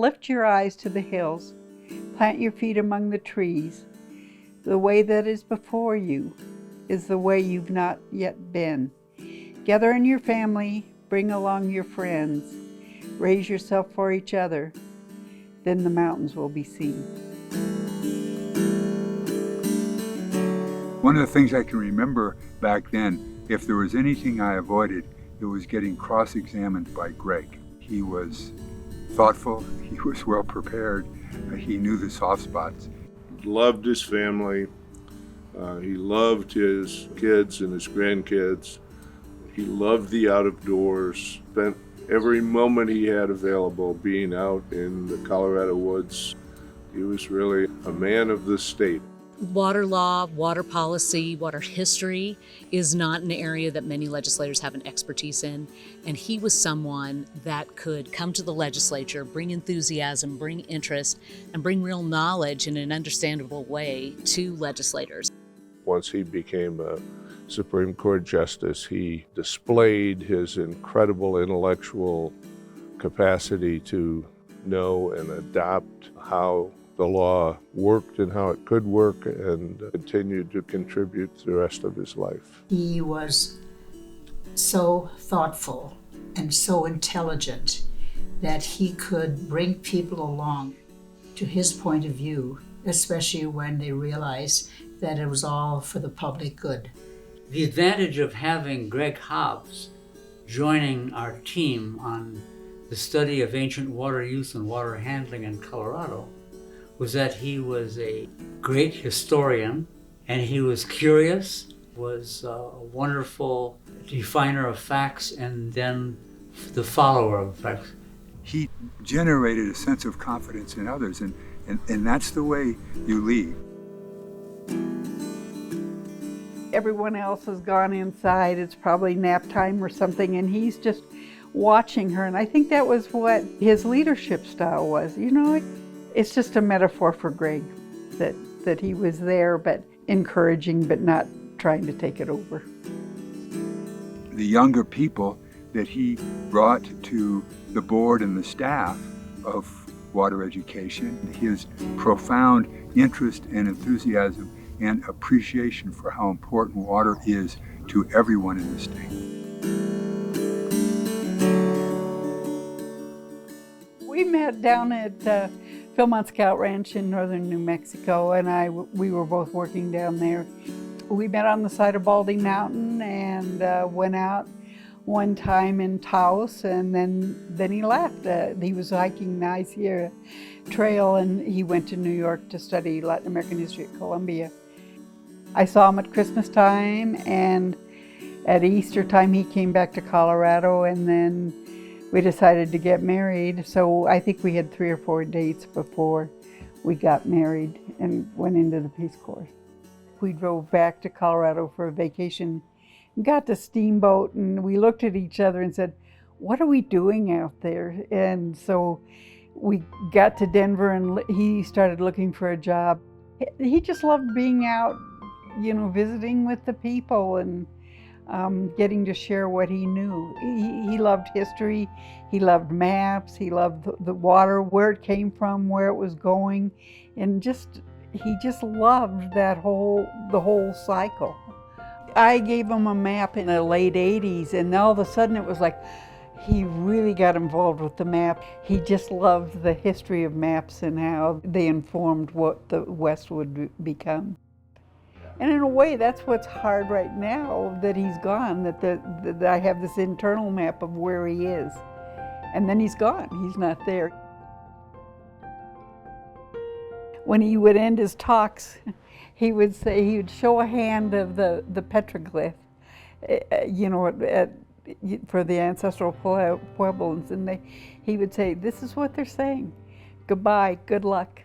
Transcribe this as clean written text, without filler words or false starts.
Lift your eyes to the hills, plant your feet among the trees. The way that is before you is the way you've not yet been. Gather in your family, bring along your friends, raise yourself for each other, then the mountains will be seen. One of the things I can remember back then, if there was anything I avoided, it was getting cross-examined by Greg. He was thoughtful, he was well prepared, he knew the soft spots. Loved his family, he loved his kids and his grandkids. He loved the out of doors, spent every moment he had available being out in the Colorado woods. He was really a man of the state. Water law, water policy, water history is not an area that many legislators have an expertise in. And he was someone that could come to the legislature, bring enthusiasm, bring interest, and bring real knowledge in an understandable way to legislators. Once he became a Supreme Court justice, he displayed his incredible intellectual capacity to know and adopt how the law worked and how it could work, and continued to contribute to the rest of his life. He was so thoughtful and so intelligent that he could bring people along to his point of view, especially when they realized that it was all for the public good. The advantage of having Greg Hobbs joining our team on the study of ancient water use and water handling in Colorado was that he was a great historian, and he was curious, was a wonderful definer of facts, and then the follower of facts. He generated a sense of confidence in others, and that's the way you lead. Everyone else has gone inside, it's probably nap time or something, and he's just watching her. And I think that was what his leadership style was. You know, it's just a metaphor for Greg, that he was there, but encouraging, but not trying to take it over. The younger people that he brought to the board and the staff of water education, his profound interest and enthusiasm and appreciation for how important water is to everyone in the state. We met down at Philmont Scout Ranch in northern New Mexico, and we were both working down there. We met on the side of Baldy Mountain and went out one time in Taos, and then he left. He was hiking the High Sierra Trail, and he went to New York to study Latin American history at Columbia. I saw him at Christmas time, and at Easter time he came back to Colorado, and then we decided to get married. So I think we had 3 or 4 dates before we got married and went into the Peace Corps. We drove back to Colorado for a vacation, got to Steamboat, and we looked at each other and said, what are we doing out there? And so we got to Denver, and he started looking for a job. He just loved being out, you know, visiting with the people and getting to share what he knew. He loved history, he loved maps, he loved the water, where it came from, where it was going, and he just loved the whole cycle. I gave him a map in the late 80s, and all of a sudden it was like he really got involved with the map. He just loved the history of maps and how they informed what the West would become. And in a way, that's what's hard right now, that he's gone, that I have this internal map of where he is. And then he's gone, he's not there. When he would end his talks, he would show a hand of the petroglyph, you know, for the ancestral pueblos, and he would say, this is what they're saying. Goodbye, good luck.